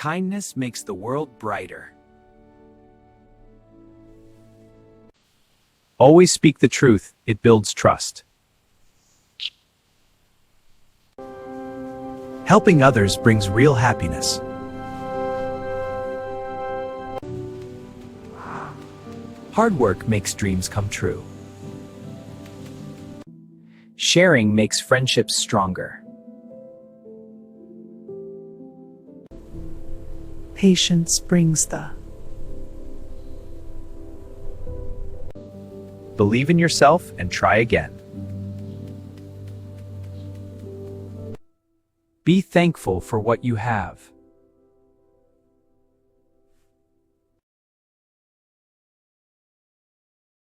Kindness makes the world brighter. Always speak the truth, it builds trust. Helping others brings real happiness. Hard work makes dreams come true. Sharing makes friendships stronger. Patience brings the Believe in yourself and try again. Be thankful for what you have.